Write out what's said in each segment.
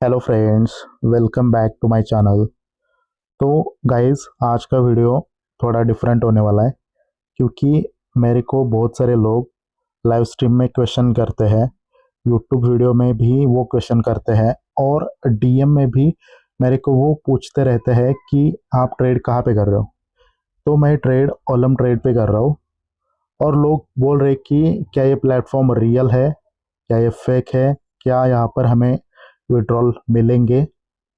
Hello friends, welcome back to my channel. तो guys, आज का वीडियो थोड़ा डिफरेंट होने वाला है क्योंकि मेरे को बहुत सारे लोग लाइव स्ट्रीम में क्वेश्चन करते हैं, यूट्यूब वीडियो में भी वो क्वेश्चन करते हैं और डीएम में भी मेरे को वो पूछते रहते हैं कि आप ट्रेड कहाँ पे कर रहे हो। तो मैं ट्रेड ओलम ट्रेड पे कर रहा हूँ और लोग बोल रहे कि क्या ये प्लेटफॉर्म रियल है, क्या ये फेक है, क्या यहाँ पर हमें विड्रॉल मिलेंगे।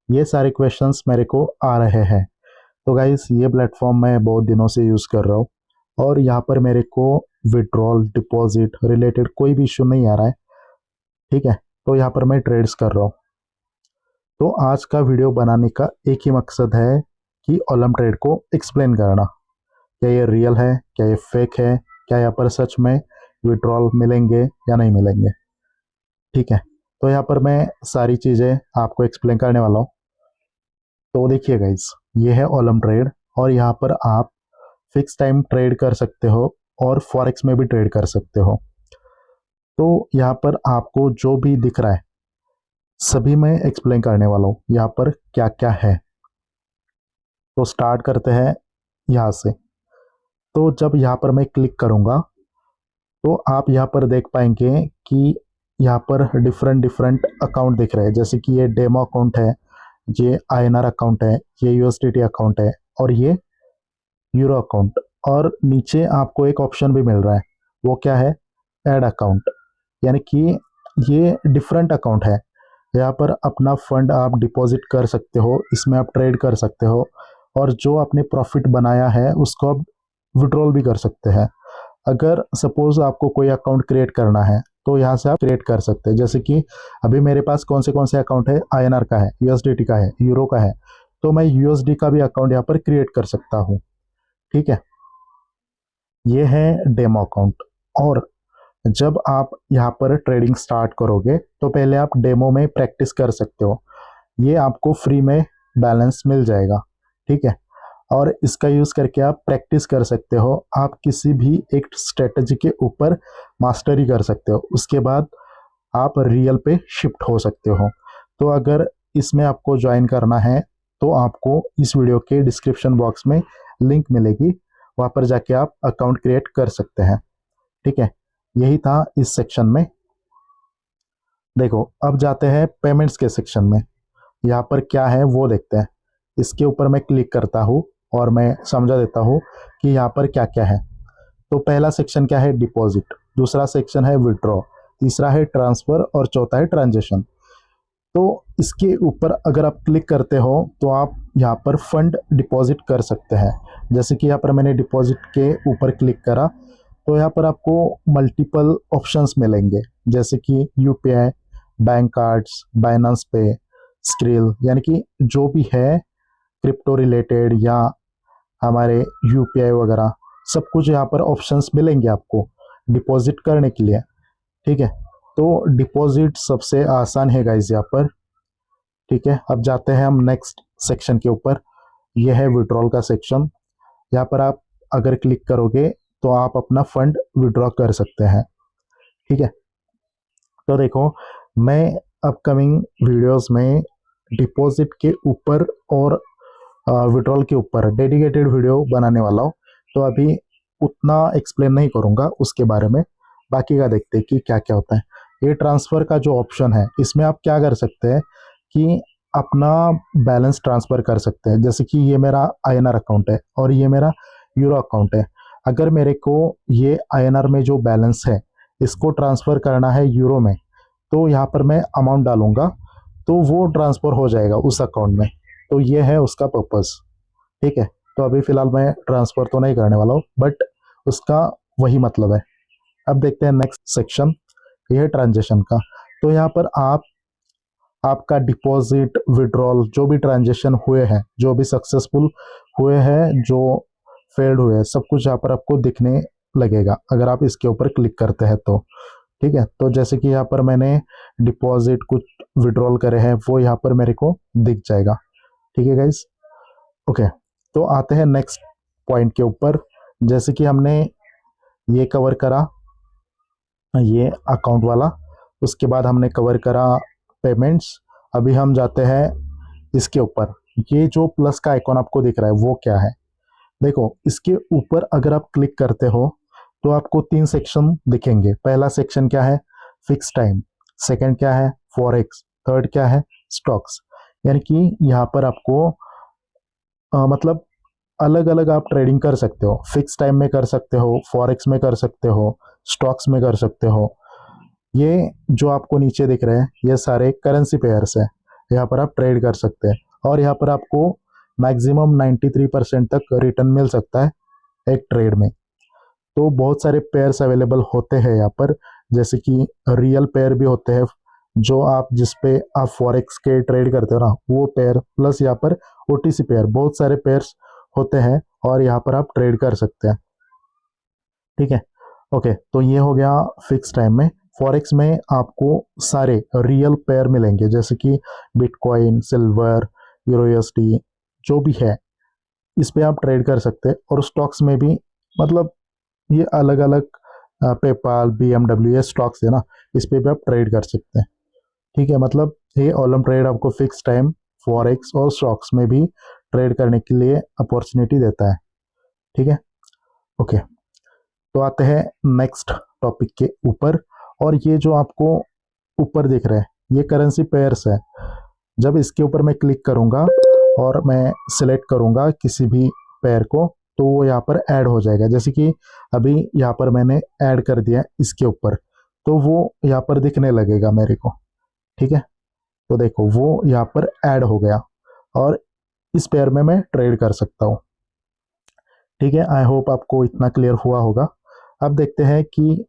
ये सारे क्वेश्चंस मेरे को आ रहे हैं। तो गाइस, ये प्लेटफॉर्म मैं बहुत दिनों से यूज़ कर रहा हूँ और यहाँ पर मेरे को विड्रॉल डिपॉजिट रिलेटेड कोई भी इशू नहीं आ रहा है। ठीक है, तो यहाँ पर मैं ट्रेड्स कर रहा हूँ। तो आज का वीडियो बनाने का एक ही मकसद है कि ओलम ट्रेड को एक्सप्लेन करना। क्या ये रियल है, क्या ये फेक है, क्या यहाँ पर सच में विड्रॉल मिलेंगे या नहीं मिलेंगे। ठीक है, तो यहाँ पर मैं सारी चीज़ें आपको एक्सप्लेन करने वाला हूँ। तो देखिए गाइस, ये है ओलम ट्रेड और यहाँ पर आप फिक्स टाइम ट्रेड कर सकते हो और फॉरेक्स में भी ट्रेड कर सकते हो। तो यहाँ पर आपको जो भी दिख रहा है सभी मैं एक्सप्लेन करने वाला हूँ यहाँ पर क्या क्या है। तो स्टार्ट करते हैं यहाँ से। तो जब यहाँ पर मैं क्लिक करूँगा तो आप यहाँ पर देख पाएंगे कि यहाँ पर डिफरेंट डिफरेंट अकाउंट दिख रहे हैं, जैसे कि ये डेमो अकाउंट है, ये आईएनआर अकाउंट है, ये यूएसडीटी अकाउंट है और ये यूरो अकाउंट। और नीचे आपको एक ऑप्शन भी मिल रहा है, वो क्या है, ऐड अकाउंट। यानी कि ये डिफरेंट अकाउंट है, यहाँ पर अपना फंड आप डिपॉजिट कर सकते हो, इसमें आप ट्रेड कर सकते हो और जो आपने प्रॉफिट बनाया है उसको आप विड्रॉल भी कर सकते हैं। अगर सपोज आपको कोई अकाउंट क्रिएट करना है तो यहाँ से आप क्रिएट कर सकते हैं। जैसे कि अभी मेरे पास कौन से अकाउंट है, आईएनआर का है, यूएसडीटी का है, यूरो का है, तो मैं यूएसडी का भी अकाउंट यहाँ पर क्रिएट कर सकता हूँ। ठीक है, ये है डेमो अकाउंट। और जब आप यहाँ पर ट्रेडिंग स्टार्ट करोगे तो पहले आप डेमो में प्रैक्टिस कर सकते हो, ये आपको फ्री में बैलेंस मिल जाएगा। ठीक है, और इसका यूज़ करके आप प्रैक्टिस कर सकते हो, आप किसी भी एक स्ट्रेटजी के ऊपर मास्टरी कर सकते हो, उसके बाद आप रियल पे शिफ्ट हो सकते हो। तो अगर इसमें आपको ज्वाइन करना है तो आपको इस वीडियो के डिस्क्रिप्शन बॉक्स में लिंक मिलेगी, वहाँ पर जाके आप अकाउंट क्रिएट कर सकते हैं। ठीक है, यही था इस सेक्शन में। देखो, अब जाते हैं पेमेंट्स के सेक्शन में। यहाँ पर क्या है वो देखते हैं। इसके ऊपर मैं क्लिक करता हूँ और मैं समझा देता हूँ कि यहाँ पर क्या क्या है। तो पहला सेक्शन क्या है, डिपॉजिट। दूसरा सेक्शन है विड्रॉ। तीसरा है ट्रांसफ़र और चौथा है ट्रांजेक्शन। तो इसके ऊपर अगर आप क्लिक करते हो तो आप यहाँ पर फंड डिपॉजिट कर सकते हैं। जैसे कि यहाँ पर मैंने डिपॉजिट के ऊपर क्लिक करा तो यहाँ पर आपको मल्टीपल ऑप्शंस मिलेंगे, जैसे कि यूपीआई, बैंक कार्ड्स, बाइनेंस पे, स्क्रिल, यानी कि जो भी है क्रिप्टो रिलेटेड या हमारे यूपीआई वगैरह, सब कुछ यहाँ पर ऑप्शंस मिलेंगे आपको डिपॉजिट करने के लिए। ठीक है, तो डिपॉजिट सबसे आसान है गाइस यहाँ पर। ठीक है, अब जाते हैं हम नेक्स्ट सेक्शन के ऊपर। यह है विड्रॉल का सेक्शन। यहाँ पर आप अगर क्लिक करोगे तो आप अपना फंड विड्रॉ कर सकते हैं। ठीक है, तो देखो, मैं अपकमिंग वीडियोस में डिपॉजिट के ऊपर और विड्रॉल के ऊपर डेडिकेटेड वीडियो बनाने वाला हूँ। तो अभी उतना एक्सप्लेन नहीं करूँगा उसके बारे में, बाकी का देखते हैं कि क्या क्या होता है। ये ट्रांसफ़र का जो ऑप्शन है, इसमें आप क्या कर सकते हैं कि अपना बैलेंस ट्रांसफ़र कर सकते हैं। जैसे कि ये मेरा आईएनआर अकाउंट है और ये मेरा यूरो अकाउंट है। अगर मेरे को ये आईएनआर में जो बैलेंस है इसको ट्रांसफ़र करना है यूरो में, तो यहाँ पर मैं अमाउंट डालूंगा तो वो ट्रांसफ़र हो जाएगा उस अकाउंट में। तो ये है उसका पर्पस। ठीक है, तो अभी फ़िलहाल मैं ट्रांसफ़र तो नहीं करने वाला हूँ, बट उसका वही मतलब है। अब देखते हैं नेक्स्ट सेक्शन, ये है ट्रांजेक्शन का। तो यहाँ पर आप आपका डिपॉजिट, विड्रॉल, जो भी ट्रांजेक्शन हुए हैं, जो भी सक्सेसफुल हुए हैं, जो फेल्ड हुए हैं, सब कुछ यहाँ पर आपको दिखने लगेगा अगर आप इसके ऊपर क्लिक करते हैं तो। ठीक है, तो जैसे कि यहाँ पर मैंने डिपॉजिट कुछ विड्रॉल करे हैं वो यहाँ पर मेरे को दिख जाएगा। ठीक है गाइज, ओके। तो आते हैं नेक्स्ट पॉइंट के ऊपर। जैसे कि हमने ये कवर करा, ये अकाउंट वाला, उसके बाद हमने कवर करा पेमेंट्स, अभी हम जाते हैं इसके ऊपर। ये जो प्लस का आइकॉन आपको दिख रहा है वो क्या है? देखो, इसके ऊपर अगर आप क्लिक करते हो तो आपको 3 सेक्शन दिखेंगे। पहला सेक्शन क्या है? Fix time. सेकंड क्या है? फॉरेक्स। थर्ड क्या है? स्टॉक्स। यानी कि यहाँ पर आपको मतलब अलग अलग आप ट्रेडिंग कर सकते हो। फिक्स टाइम में कर सकते हो, फॉरेक्स में कर सकते हो, स्टॉक्स में कर सकते हो। ये जो आपको नीचे दिख रहे हैं ये सारे करेंसी पेयर्स है, यहाँ पर आप ट्रेड कर सकते हैं और यहाँ पर आपको मैक्सिमम 93% तक रिटर्न मिल सकता है एक ट्रेड में। तो बहुत सारे पेयर्स अवेलेबल होते हैं यहाँ पर, जैसे कि रियल पेयर भी होते हैं जो आप जिस पे आप फॉरेक्स के ट्रेड करते हो ना वो पेयर, प्लस यहाँ पर ओटीसी पेयर, बहुत सारे पेयर्स होते हैं और यहाँ पर आप ट्रेड कर सकते हैं। ठीक है, ओके। तो ये हो गया फिक्स टाइम में। फॉरेक्स में आपको सारे रियल पेयर मिलेंगे, जैसे कि बिटकॉइन, सिल्वर, यूरोएसडी, जो भी है इस पे आप ट्रेड कर सकते हैं। और स्टॉक्स में भी मतलब ये अलग अलग पेपाल, बीएमडब्ल्यू, ये स्टॉक्स है ना, इस पे भी आप ट्रेड कर सकते हैं। ठीक है, मतलब ये ऑलम ट्रेड आपको फिक्स टाइम, फॉरेक्स और स्टॉक्स में भी ट्रेड करने के लिए अपॉर्चुनिटी देता है। ठीक है, ओके। तो आते हैं नेक्स्ट टॉपिक के ऊपर। और ये जो आपको ऊपर दिख रहा है ये करेंसी पेयर्स है। जब इसके ऊपर मैं क्लिक करूंगा और मैं सिलेक्ट करूंगा किसी भी पेयर को तो वो यहाँ पर ऐड हो जाएगा। जैसे कि अभी यहाँ पर मैंने ऐड कर दिया इसके ऊपर, तो वो यहाँ पर दिखने लगेगा मेरे को। ठीक है, तो देखो वो यहाँ पर ऐड हो गया और इस पेयर में मैं ट्रेड कर सकता हूँ। ठीक है, आई होप आपको इतना क्लियर हुआ होगा। अब देखते हैं कि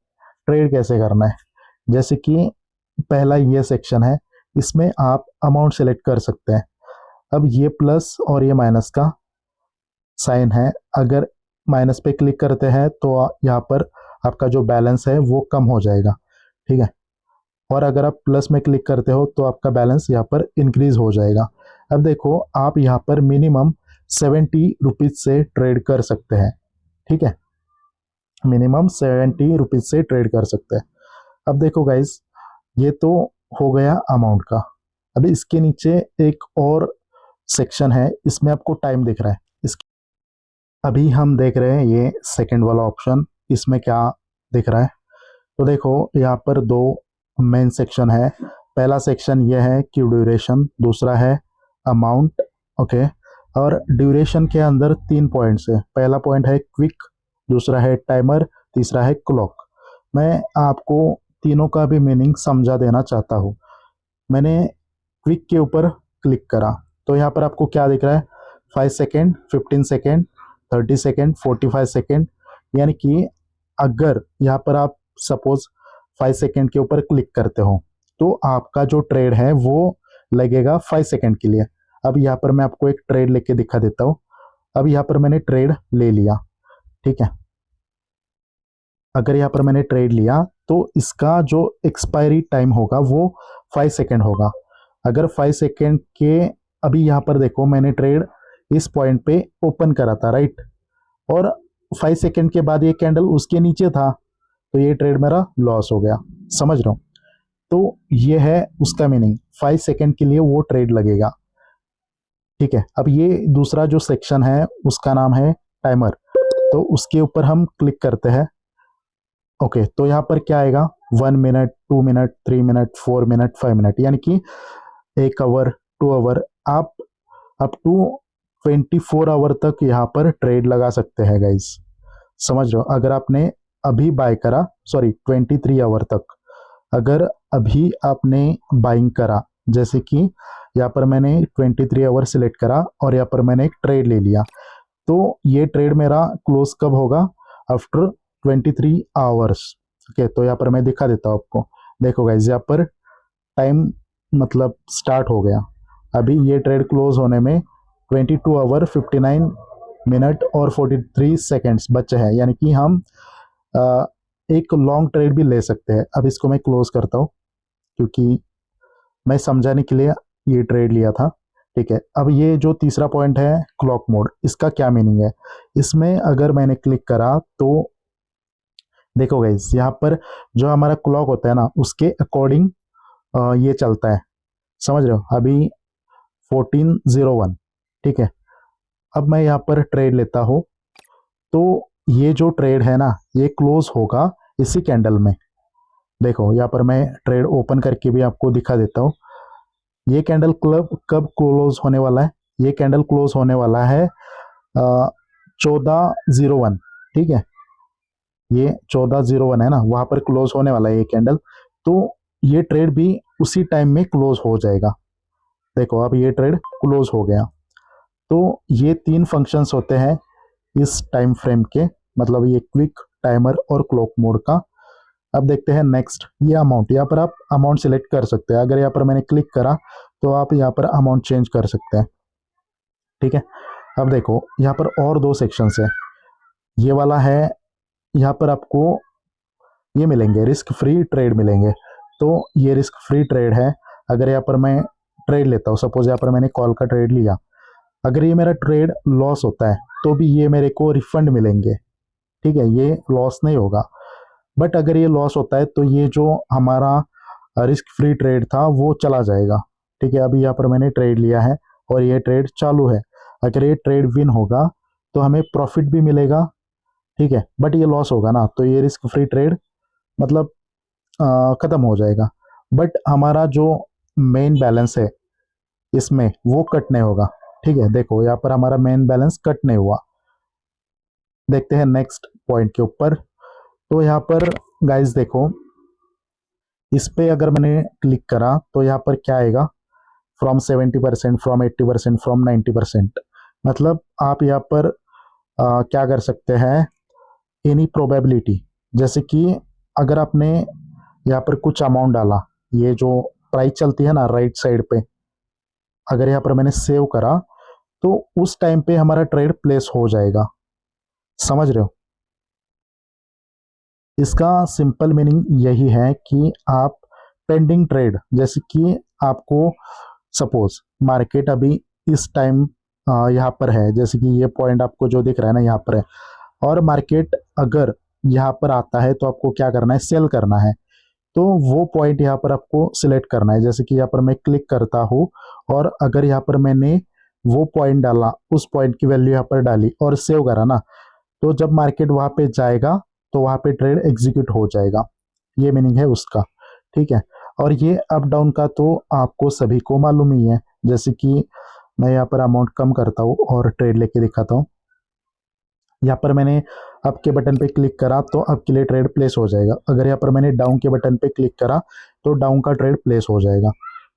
ट्रेड कैसे करना है। जैसे कि पहला ये सेक्शन है, इसमें आप अमाउंट सेलेक्ट कर सकते हैं। अब ये प्लस और ये माइनस का साइन है, अगर माइनस पे क्लिक करते हैं तो यहाँ पर आपका जो बैलेंस है वो कम हो जाएगा। ठीक है, और अगर आप प्लस में क्लिक करते हो तो आपका बैलेंस यहाँ पर इंक्रीज हो जाएगा। अब देखो आप यहाँ पर मिनिमम 70 रुपीज़ से ट्रेड कर सकते हैं। ठीक है, मिनिमम 70 रुपीज़ से ट्रेड कर सकते हैं। अब देखो गाइज, ये तो हो गया अमाउंट का। अभी इसके नीचे एक और सेक्शन है, इसमें आपको टाइम दिख रहा है। इस अभी हम देख रहे हैं ये सेकंड वाला ऑप्शन, इसमें क्या दिख रहा है? तो देखो यहाँ पर दो मेन सेक्शन है। पहला सेक्शन ये है कि ड्यूरेशन, दूसरा है अमाउंट। ओके, और ड्यूरेशन के अंदर 3 पॉइंट्स है। पहला पॉइंट है क्विक, दूसरा है टाइमर, तीसरा है क्लॉक। मैं आपको तीनों का भी मीनिंग समझा देना चाहता हूँ। मैंने क्विक के ऊपर क्लिक करा तो यहाँ पर आपको क्या दिख रहा है? 5 सेकेंड, 15 सेकेंड, 30 सेकेंड, 45 सेकेंड। यानी कि अगर यहाँ पर आप सपोज 5 सेकेंड के ऊपर क्लिक करते हो तो आपका जो ट्रेड है वो लगेगा 5 सेकेंड के लिए। अब यहाँ पर मैं आपको एक ट्रेड लेके दिखा देता हूँ। अब यहाँ पर मैंने ट्रेड ले लिया। ठीक है, अगर यहाँ पर मैंने ट्रेड लिया तो इसका जो एक्सपायरी टाइम होगा वो 5 सेकेंड होगा। अगर 5 सेकेंड के, अभी यहाँ पर देखो मैंने ट्रेड इस पॉइंट पे ओपन करा था, राइट, और 5 सेकेंड के बाद ये कैंडल उसके नीचे था तो ये ट्रेड मेरा लॉस हो गया। समझ रहा हूँ? तो ये है उसका मीनिंग, 5 सेकेंड के लिए वो ट्रेड लगेगा। ठीक है, अब ये दूसरा जो सेक्शन है उसका नाम है टाइमर, तो उसके ऊपर हम क्लिक करते हैं। ओके, तो यहाँ पर क्या आएगा? 1 minute, 2 minute, 3 minute, 4 minute, 5 minute, यानी कि 1 आवर, 2 आवर, आप अप टू 24 आवर तक यहाँ पर ट्रेड लगा सकते हैं गाइज। समझ रहे हो? अगर आपने अभी बाय करा, सॉरी 23 आवर तक, अगर अभी आपने बाइंग करा, जैसे कि यहाँ पर मैंने 23 आवर सिलेक्ट करा और यहाँ पर मैंने एक ट्रेड ले लिया, तो ये ट्रेड मेरा क्लोज कब होगा? After 23 hours. ओके, तो यहाँ पर मैं दिखा देता हूँ आपको। देखो गाइज, यहाँ पर टाइम मतलब स्टार्ट हो गया। अभी ये ट्रेड क्लोज होने में 22 आवर, 59 मिनट और 43 सेकेंड्स बचे हैं, यानी कि हम एक लॉन्ग ट्रेड भी ले सकते हैं। अब इसको मैं क्लोज करता हूँ क्योंकि मैं समझाने के लिए ये ट्रेड लिया था। ठीक है, अब ये जो तीसरा पॉइंट है क्लॉक मोड, इसका क्या मीनिंग है? इसमें अगर मैंने क्लिक करा तो देखो गाइस, यहाँ पर जो हमारा क्लॉक होता है ना उसके अकॉर्डिंग ये चलता है। समझ रहे हो, अभी 1401, ठीक है। अब मैं यहाँ पर ट्रेड लेता हूँ, तो ये जो ट्रेड है ना ये क्लोज होगा इसी कैंडल में। देखो यहाँ पर मैं ट्रेड ओपन करके भी आपको दिखा देता हूँ। ये कैंडल क्लब कब क्लोज होने वाला है, ये कैंडल क्लोज होने वाला है 1401, ठीक है। ये 1401 है ना, वहां पर क्लोज होने वाला है ये कैंडल, तो ये ट्रेड भी उसी टाइम में क्लोज हो जाएगा। देखो अब ये ट्रेड क्लोज हो गया। तो ये तीन फंक्शंस होते हैं इस टाइम फ्रेम के, मतलब ये क्विक, टाइमर और क्लॉक मोड का। अब देखते हैं नेक्स्ट, ये अमाउंट, यहाँ पर आप अमाउंट सिलेक्ट कर सकते हैं। अगर यहाँ पर मैंने क्लिक करा तो आप यहाँ पर अमाउंट चेंज कर सकते हैं, ठीक है। अब देखो यहाँ पर और दो सेक्शंस है, ये वाला है, यहाँ पर आपको ये मिलेंगे रिस्क फ्री ट्रेड मिलेंगे। तो ये रिस्क फ्री ट्रेड है। अगर यहाँ पर मैं ट्रेड लेता हूँ, सपोज यहाँ पर मैंने कॉल का ट्रेड लिया, अगर ये मेरा ट्रेड लॉस होता है तो भी ये मेरे को रिफंड मिलेंगे, ठीक है, ये लॉस नहीं होगा। बट अगर ये लॉस होता है तो ये जो हमारा रिस्क फ्री ट्रेड था वो चला जाएगा, ठीक है। अभी यहाँ पर मैंने ट्रेड लिया है और ये ट्रेड चालू है, अगर ये ट्रेड विन होगा तो हमें प्रॉफिट भी मिलेगा, ठीक है। बट ये लॉस होगा ना तो ये रिस्क फ्री ट्रेड मतलब ख़त्म हो जाएगा। बट हमारा जो मेन बैलेंस है इसमें वो कट नहीं होगा, ठीक है। देखो यहाँ पर हमारा मेन बैलेंस कट नहीं हुआ। देखते हैं नेक्स्ट पॉइंट के ऊपर। तो यहाँ पर गाइस देखो, इस पे अगर मैंने क्लिक करा तो यहाँ पर क्या आएगा, फ्रॉम 70%, फ्रॉम 80%, फ्रॉम 90%। मतलब आप यहाँ पर क्या कर सकते हैं, एनी प्रोबेबिलिटी, जैसे कि अगर आपने यहाँ पर कुछ अमाउंट डाला, ये जो प्राइस चलती है ना राइट साइड पे, अगर यहाँ पर मैंने सेव करा तो उस टाइम पे हमारा ट्रेड प्लेस हो जाएगा, समझ रहे हो। इसका सिंपल मीनिंग यही है कि आप पेंडिंग ट्रेड, जैसे कि आपको सपोज मार्केट अभी इस टाइम यहाँ पर है, जैसे कि ये पॉइंट आपको जो दिख रहा है ना यहाँ पर है, और मार्केट अगर यहाँ पर आता है तो आपको क्या करना है, सेल करना है। तो वो पॉइंट यहाँ पर आपको सिलेक्ट करना है, जैसे कि यहाँ पर मैं क्लिक करता हूँ और अगर यहाँ पर मैंने वो पॉइंट डाला, उस पॉइंट की वैल्यू यहाँ पर डाली और सेव करा ना, तो जब मार्केट वहाँ पे जाएगा तो वहाँ पे ट्रेड एग्जीक्यूट हो जाएगा, ये मीनिंग है उसका, ठीक है। और ये अप डाउन का तो आपको सभी को मालूम ही है, जैसे कि मैं यहाँ पर अमाउंट कम करता हूँ और ट्रेड लेके दिखाता हूँ। यहाँ पर मैंने अप के बटन पे क्लिक करा तो अप के लिए ट्रेड प्लेस हो जाएगा। अगर यहाँ पर मैंने डाउन के बटन पे क्लिक करा तो डाउन का ट्रेड प्लेस हो जाएगा,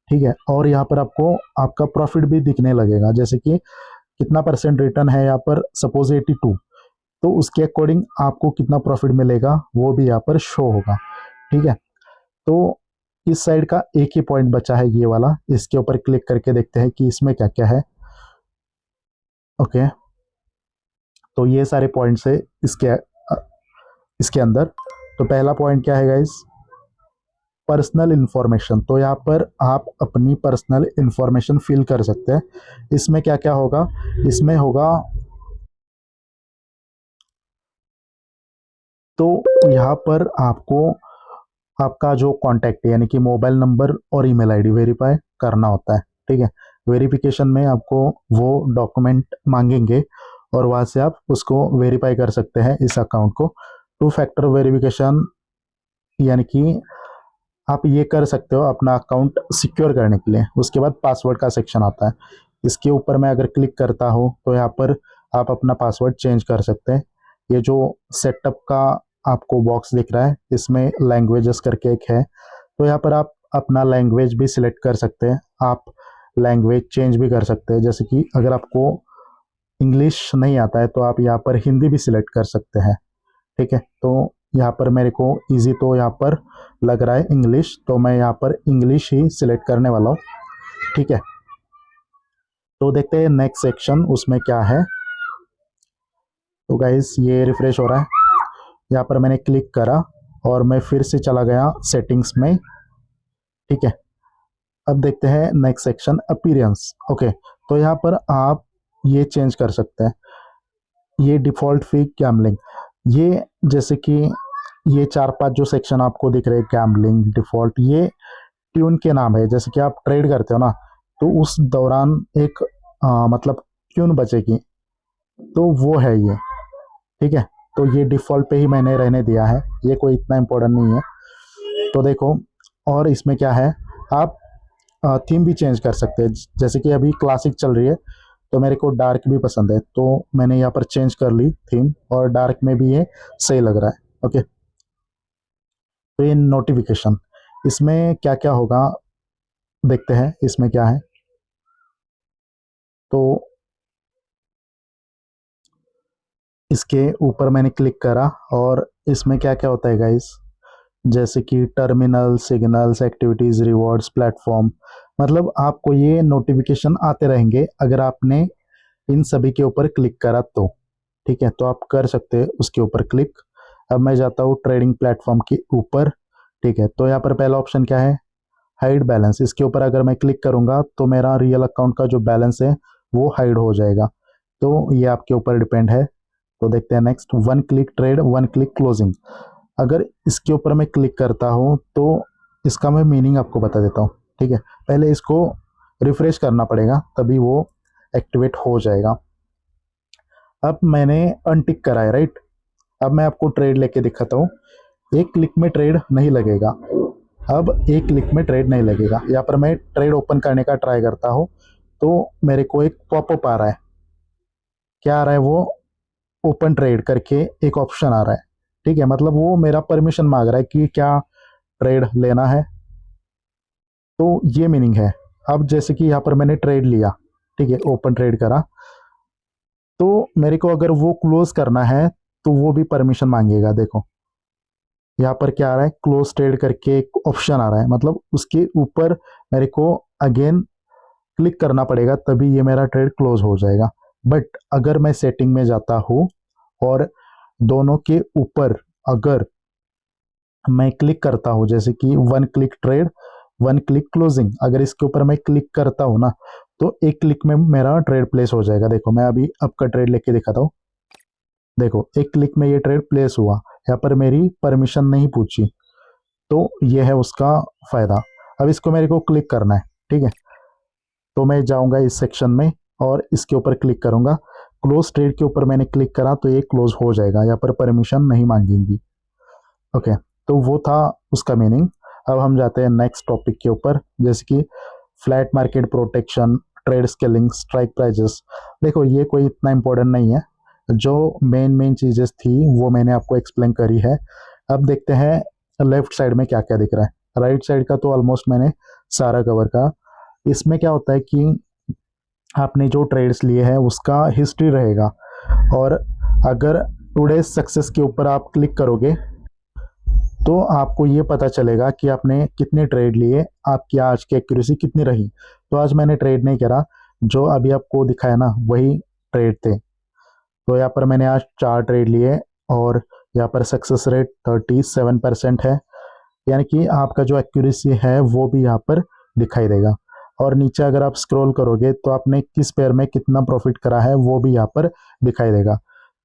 ठीक है। और यहाँ पर आपको आपका प्रॉफिट भी दिखने लगेगा, जैसे कि कितना परसेंट रिटर्न है यहाँ पर, सपोज 82, तो उसके अकॉर्डिंग आपको कितना प्रॉफिट मिलेगा वो भी यहाँ पर शो होगा, ठीक है। तो इस साइड का एक ही पॉइंट बचा है ये वाला, इसके ऊपर क्लिक करके देखते हैं कि इसमें क्या क्या है। ओके, तो ये सारे पॉइंट्स है इसके अंदर। तो पहला पॉइंट क्या है गाइस, पर्सनल इंफॉर्मेशन। तो यहाँ पर आप अपनी पर्सनल इंफॉर्मेशन फिल कर सकते हैं। इसमें क्या क्या होगा, इसमें होगा, तो यहाँ पर आपको आपका जो कांटेक्ट है यानी कि मोबाइल नंबर और ईमेल आईडी वेरीफाई करना होता है, ठीक है। वेरिफिकेशन में आपको वो डॉक्यूमेंट मांगेंगे और वहाँ से आप उसको वेरीफाई कर सकते हैं इस अकाउंट को। टू फैक्टर वेरिफिकेशन यानी कि आप ये कर सकते हो अपना अकाउंट सिक्योर करने के लिए। उसके बाद पासवर्ड का सेक्शन आता है, इसके ऊपर मैं अगर क्लिक करता हूँ तो यहाँ पर आप अपना पासवर्ड चेंज कर सकते हैं। ये जो सेटअप का आपको बॉक्स दिख रहा है इसमें लैंग्वेजेस करके एक है, तो यहाँ पर आप अपना लैंग्वेज भी सिलेक्ट कर सकते हैं। आप लैंग्वेज चेंज भी कर सकते हैं, जैसे कि अगर आपको इंग्लिश नहीं आता है तो आप यहाँ पर हिंदी भी सिलेक्ट कर सकते हैं, ठीक है। तो यहाँ पर मेरे को इजी तो यहाँ पर लग रहा है इंग्लिश, तो मैं यहाँ पर इंग्लिश ही सिलेक्ट करने वाला हूँ, ठीक है। तो देखते हैं नेक्स्ट सेक्शन उसमें क्या है। तो गाइस ये रिफ्रेश हो रहा है, यहाँ पर मैंने क्लिक करा और मैं फिर से चला गया सेटिंग्स में, ठीक है। अब देखते हैं नेक्स्ट सेक्शन, अपीयरेंस। ओके, तो यहाँ पर आप ये चेंज कर सकते हैं, ये डिफ़ॉल्ट फी गैम्बलिंग, ये जैसे कि ये 4-5 जो सेक्शन आपको दिख रहे हैं, गैम्बलिंग, डिफ़ॉल्ट, ये ट्यून के नाम है, जैसे कि आप ट्रेड करते हो ना, तो उस दौरान एक मतलब ट्यून बचेगी, तो वो है ये। ठीक है, तो ये डिफ़ॉल्ट पे ही मैंने रहने दिया है, ये कोई इतना इम्पोर्टेंट नहीं है। तो देखो, और इसमें क्या है, आप थीम भी चेंज कर सकते हैं। जैसे कि अभी क्लासिक चल रही है, तो मेरे को डार्क भी पसंद है, तो मैंने यहाँ पर चेंज कर ली थीम, और डार्क में भी ये सही लग रहा है। ओके, तो ये नोटिफिकेशन, इसमें क्या क्या होगा देखते हैं, इसमें क्या है। तो इसके ऊपर मैंने क्लिक करा, और इसमें क्या क्या होता है गाइस, जैसे कि terminal, signals, activities, rewards, platform, मतलब आपको ये नोटिफिकेशन आते रहेंगे अगर आपने इन सभी के ऊपर क्लिक करा तो। ठीक है, तो आप कर सकते हैं उसके ऊपर क्लिक। अब मैं जाता हूँ ट्रेडिंग प्लेटफॉर्म के ऊपर। ठीक है, तो यहाँ पर पहला ऑप्शन क्या है, हाइड बैलेंस। इसके ऊपर अगर मैं क्लिक करूँगा तो मेरा रियल अकाउंट का जो बैलेंस है वो हाइड हो जाएगा, तो ये आपके ऊपर डिपेंड है। तो देखते हैं next, one click trade, one click closing. अगर इसके ऊपर मैं क्लिक करता हूँ तो इसका मैं मीनिंग आपको बता देता हूँ। ठीक है, पहले इसको रिफ्रेश करना पड़ेगा, तभी वो एक्टिवेट हो जाएगा। अब मैंने अनटिक करा है, राइट। अब मैं आपको ट्रेड लेके दिखाता हूँ। एक क्लिक में ट्रेड नहीं लगेगा, अब एक क्लिक में ट्रेड नहीं लगेगा। यहाँ पर मैं ट्रेड ओपन करने का ट्राई करता हूँ, तो मेरे को एक पॉपअप आ रहा है। क्या आ रहा है वो, ओपन ट्रेड करके एक ऑप्शन आ रहा है। ठीक है, मतलब वो मेरा परमिशन मांग रहा है कि क्या ट्रेड लेना है, तो ये मीनिंग है। अब जैसे कि यहाँ पर मैंने ट्रेड लिया, ठीक है, ओपन ट्रेड करा, तो मेरे को अगर वो क्लोज करना है तो वो भी परमिशन मांगेगा। देखो यहाँ पर क्या आ रहा है, क्लोज ट्रेड करके एक ऑप्शन आ रहा है, मतलब उसके ऊपर मेरे को अगेन क्लिक करना पड़ेगा, तभी ये मेरा ट्रेड क्लोज हो जाएगा। बट अगर मैं सेटिंग में जाता हूँ और दोनों के ऊपर अगर मैं क्लिक करता हूँ, जैसे कि one click trade, one click closing, अगर इसके ऊपर मैं क्लिक करता हूँ ना, तो एक क्लिक में मेरा ट्रेड प्लेस हो जाएगा। देखो मैं अभी आपका ट्रेड लेके दिखाता हूँ। देखो एक क्लिक में ये ट्रेड प्लेस हुआ, यहाँ पर मेरी परमिशन नहीं पूछी, तो ये है उसका फ़ायदा। अब इसको मेरे को क्लिक करना है। ठीक है, तो मैं जाऊंगा इस सेक्शन में और इसके ऊपर क्लिक करूंगा। क्लोज ट्रेड के ऊपर मैंने क्लिक करा तो ये क्लोज हो जाएगा, यहाँ पर परमिशन नहीं मांगेंगी। ओके, तो वो था उसका मीनिंग। अब हम जाते हैं नेक्स्ट टॉपिक के ऊपर, जैसे कि flat market protection, trade scaling, strike prices. देखो ये कोई इतना इम्पोर्टेंट नहीं है, जो मेन चीज़ें थी वो मैंने आपको एक्सप्लेन करी है। अब देखते हैं लेफ्ट साइड में क्या क्या दिख रहा है। राइट साइड का तो ऑलमोस्ट मैंने सारा कवर करा। इसमें क्या होता है कि आपने जो ट्रेड्स लिए हैं उसका हिस्ट्री रहेगा, और अगर टुडे सक्सेस के ऊपर आप क्लिक करोगे तो आपको ये पता चलेगा कि आपने कितने ट्रेड लिए, आपकी आज की एक्यूरेसी कितनी रही। तो आज मैंने ट्रेड नहीं करा, जो अभी आपको दिखाया ना वही ट्रेड थे। तो यहाँ पर मैंने आज 4 ट्रेड लिए, और यहाँ पर सक्सेस रेट 37% है, यानी कि आपका जो एक्यूरेसी है वो भी यहाँ पर दिखाई देगा। और नीचे अगर आप स्क्रॉल करोगे तो आपने किस पेयर में कितना प्रॉफिट करा है वो भी यहाँ पर दिखाई देगा।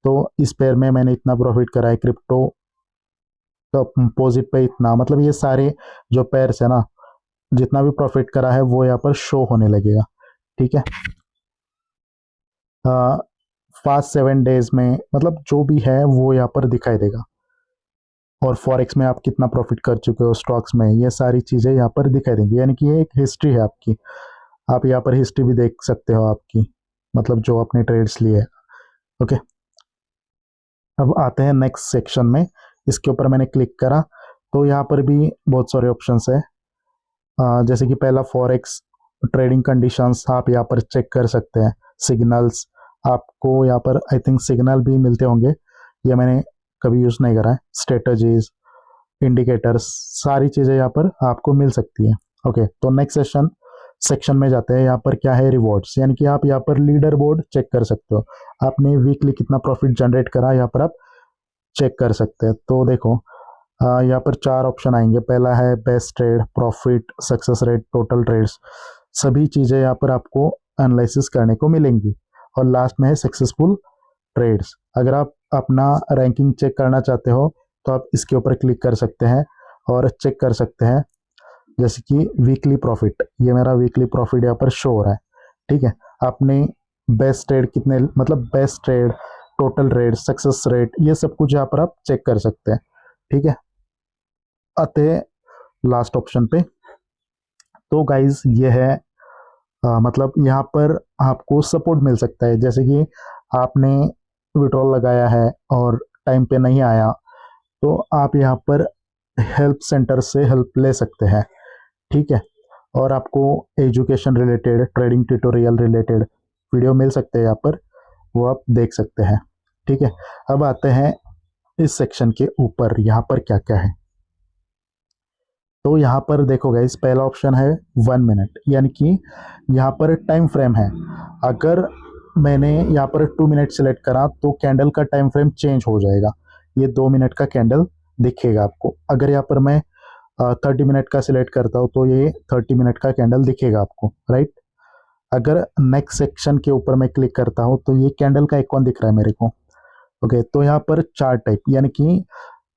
तो इस पेयर में मैंने इतना प्रॉफिट करा है, क्रिप्टो कंपोजिट पे इतना, मतलब ये सारे जो पेयर्स है ना, जितना भी प्रॉफिट करा है वो यहाँ पर शो होने लगेगा। ठीक है, फास्ट 7 डेज में मतलब जो भी है वो यहाँ पर दिखाई देगा, और फॉरेक्स में आप कितना प्रॉफिट कर चुके हो, स्टॉक्स में, ये सारी चीज़ें यहाँ पर दिखाई देंगी। यानी कि ये एक हिस्ट्री है आपकी, आप यहाँ पर हिस्ट्री भी देख सकते हो आपकी, मतलब जो आपने ट्रेड्स लिए। ओके, अब आते हैं नेक्स्ट सेक्शन में। इसके ऊपर मैंने क्लिक करा तो यहाँ पर भी बहुत सारे ऑप्शंस है। जैसे कि पहला फॉरेक्स ट्रेडिंग कंडीशंस आप यहाँ पर चेक कर सकते हैं। सिग्नल्स, आपको यहाँ पर आई थिंक सिग्नल भी मिलते होंगे, ये मैंने कभी यूज़ नहीं करा है। स्ट्रेटजीज, इंडिकेटर्स, सारी चीज़ें यहाँ पर आपको मिल सकती हैं। ओके, तो नेक्स्ट सेक्शन में जाते हैं। यहाँ पर क्या है, रिवॉर्ड्स, यानी कि आप यहाँ पर लीडर बोर्ड चेक कर सकते हो, आपने वीकली कितना प्रॉफिट जनरेट करा यहाँ पर आप चेक कर सकते हैं। तो देखो यहाँ पर 4 ऑप्शन आएंगे। पहला है best trade, profit, success rate, total trades, सभी चीज़ें यहाँ पर आपको एनालिसिस करने को मिलेंगी। और लास्ट में है सक्सेसफुल ट्रेड्स। अगर आप अपना रैंकिंग चेक करना चाहते हो तो आप इसके ऊपर क्लिक कर सकते हैं और चेक कर सकते हैं। जैसे कि वीकली प्रॉफिट, ये मेरा वीकली प्रॉफिट यहाँ पर शो हो रहा है। ठीक है, आपने बेस्ट ट्रेड कितने, मतलब best trade, total rate, success rate, ये सब कुछ यहाँ पर आप चेक कर सकते हैं। ठीक है, आते हैं लास्ट ऑप्शन पे। तो गाइज ये है मतलब यहाँ पर आपको सपोर्ट मिल सकता है, जैसे कि आपने विड्रॉल लगाया है और टाइम पे नहीं आया, तो आप यहाँ पर हेल्प सेंटर से हेल्प ले सकते हैं। ठीक है, और आपको education related, trading tutorial related video मिल सकते हैं यहाँ पर, वो आप देख सकते हैं। ठीक है, अब आते हैं इस सेक्शन के ऊपर, यहाँ पर क्या क्या है। तो यहाँ पर देखो गाइस, पहला ऑप्शन है 1 मिनट, यानी कि यहाँ पर टाइम फ्रेम है। अगर मैंने यहाँ पर 2 मिनट सेलेक्ट करा तो कैंडल का टाइम फ्रेम चेंज हो जाएगा, ये 2 मिनट का कैंडल दिखेगा आपको। अगर यहाँ पर मैं 30 मिनट का सिलेक्ट करता हूँ तो ये 30 मिनट का कैंडल दिखेगा आपको, राइट। अगर नेक्स्ट सेक्शन के ऊपर मैं क्लिक करता हूँ तो ये कैंडल का आइकॉन दिख रहा है मेरे को। ओके, तो यहाँ पर चार्ट टाइप, यानी कि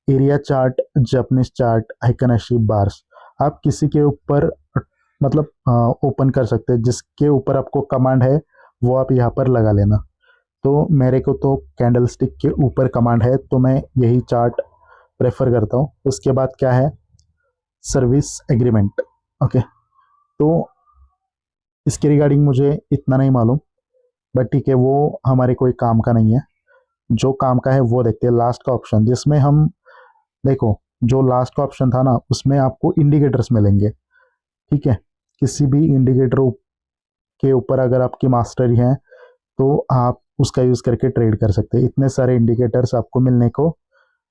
area chart, Japanese chart, Heikin Ashi bars, आप किसी के ऊपर मतलब ओपन कर सकते हैं, जिसके ऊपर आपको कमांड है वो आप यहाँ पर लगा लेना। तो मेरे को तो कैंडल स्टिक के ऊपर कमांड है, तो मैं यही चार्ट प्रेफर करता हूँ। उसके बाद क्या है, सर्विस एग्रीमेंट। ओके, तो इसके रिगार्डिंग मुझे इतना नहीं मालूम, बट ठीक है, वो हमारे कोई काम का नहीं है। जो काम का है वो देखते हैं, लास्ट का ऑप्शन, जिसमें हम देखो, जो लास्ट का ऑप्शन था ना, उसमें आपको इंडिकेटर्स मिलेंगे। ठीक है, किसी भी इंडिकेटर के ऊपर अगर आपकी मास्टरी है तो आप उसका यूज़ करके ट्रेड कर सकते हैं। इतने सारे इंडिकेटर्स आपको मिलने को,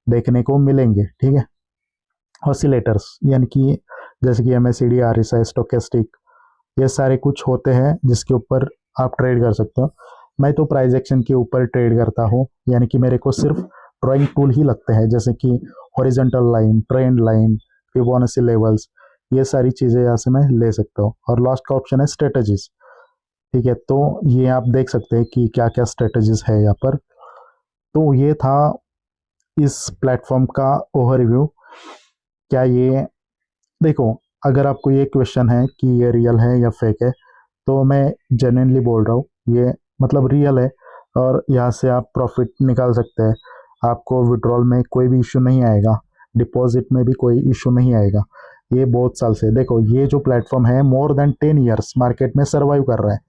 देखने को मिलेंगे। ठीक है, ऑसिलेटर्स, यानी कि जैसे कि MACD, RSI, स्टोकेस्टिक, ये सारे कुछ होते हैं जिसके ऊपर आप ट्रेड कर सकते हो। मैं तो प्राइस एक्शन के ऊपर ट्रेड करता हूँ, यानी कि मेरे को सिर्फ ड्राइंग टूल ही लगते हैं, जैसे कि horizontal line, trend line, Fibonacci levels, ये सारी चीज़ें यहाँ से मैं ले सकता हूँ। और लास्ट का ऑप्शन है स्ट्रेटजीज। ठीक है, तो ये आप देख सकते हैं कि क्या क्या स्ट्रेटजीज है यहाँ पर। तो ये था इस प्लेटफॉर्म का ओवरव्यू। क्या ये, देखो, अगर आपको ये क्वेश्चन है कि ये रियल है या फेक है, तो मैं जेन्युइनली बोल रहा हूँ, ये मतलब रियल है, और यहाँ से आप प्रॉफिट निकाल सकते हैं। आपको विड्रॉल में कोई भी इशू नहीं आएगा, डिपॉजिट में भी कोई इशू नहीं आएगा। ये बहुत साल से, देखो, ये जो प्लेटफॉर्म है मोर देन 10 ईयर्स मार्केट में सर्वाइव कर रहा है।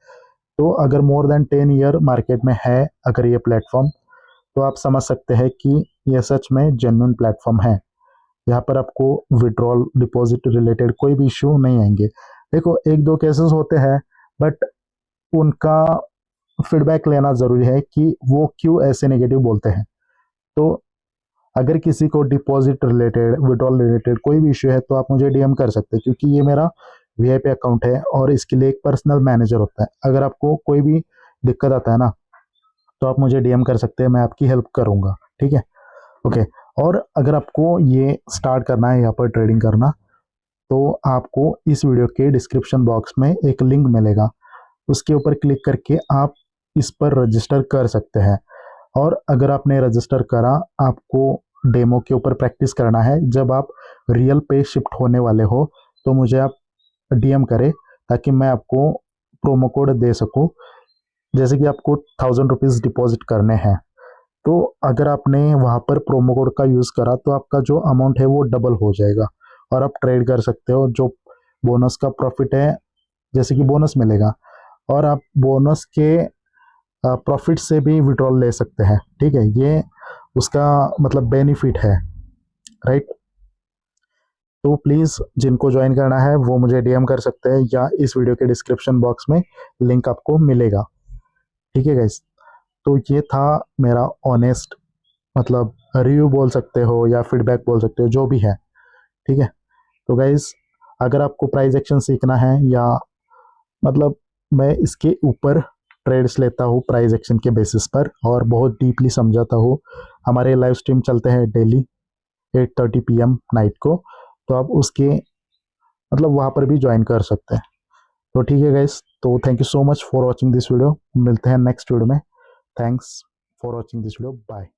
तो अगर मोर देन 10 ईयर मार्केट में है अगर ये प्लेटफॉर्म, तो आप समझ सकते हैं कि ये सच में जेन्युइन प्लेटफॉर्म है। यहाँ पर आपको विड्रॉल, डिपॉजिट रिलेटेड कोई भी इशू नहीं आएंगे। देखो, एक दो केसेस होते हैं, बट उनका फीडबैक लेना ज़रूरी है कि वो क्यों ऐसे नेगेटिव बोलते हैं। तो अगर किसी को डिपॉजिट रिलेटेड, विड्रॉल रिलेटेड कोई भी इशू है, तो आप मुझे DM कर सकते हैं, क्योंकि ये मेरा VIP अकाउंट है और इसके लिए एक पर्सनल मैनेजर होता है। अगर आपको कोई भी दिक्कत आता है ना, तो आप मुझे DM कर सकते हैं, मैं आपकी हेल्प करूँगा। ठीक है, ओके। और अगर आपको ये स्टार्ट करना है यहाँ पर ट्रेडिंग करना, तो आपको इस वीडियो के डिस्क्रिप्शन बॉक्स में एक लिंक मिलेगा, उसके ऊपर क्लिक करके आप इस पर रजिस्टर कर सकते हैं। और अगर आपने रजिस्टर करा, आपको डेमो के ऊपर प्रैक्टिस करना है। जब आप रियल पे शिफ्ट होने वाले हो, तो मुझे आप DM करें, ताकि मैं आपको प्रोमो कोड दे सकूं। जैसे कि आपको 1000 रुपीज़ डिपॉजिट करने हैं, तो अगर आपने वहाँ पर प्रोमो कोड का यूज़ करा, तो आपका जो अमाउंट है वो डबल हो जाएगा और आप ट्रेड कर सकते हो। जो बोनस का प्रॉफिट है, जैसे कि बोनस मिलेगा, और आप बोनस के प्रॉफिट से भी विड्रॉल ले सकते हैं। ठीक है, ये उसका मतलब बेनिफिट है, राइट। तो प्लीज़, जिनको ज्वाइन करना है वो मुझे DM कर सकते हैं, या इस वीडियो के डिस्क्रिप्शन बॉक्स में लिंक आपको मिलेगा। ठीक है गाइस, तो ये था मेरा ऑनेस्ट, मतलब रिव्यू बोल सकते हो या फीडबैक बोल सकते हो, जो भी है। ठीक है, तो गाइस, अगर आपको प्राइस एक्शन सीखना है, या मतलब मैं इसके ऊपर ट्रेड्स लेता हूँ प्राइस एक्शन के बेसिस पर, और बहुत डीपली समझाता हूँ। हमारे लाइव स्ट्रीम चलते हैं डेली 8:30 PM नाइट को, तो आप उसके मतलब वहाँ पर भी ज्वाइन कर सकते हैं। तो ठीक है गाइस, तो thank you so much for watching this video. मिलते हैं नेक्स्ट वीडियो में। Thanks for watching this video, bye.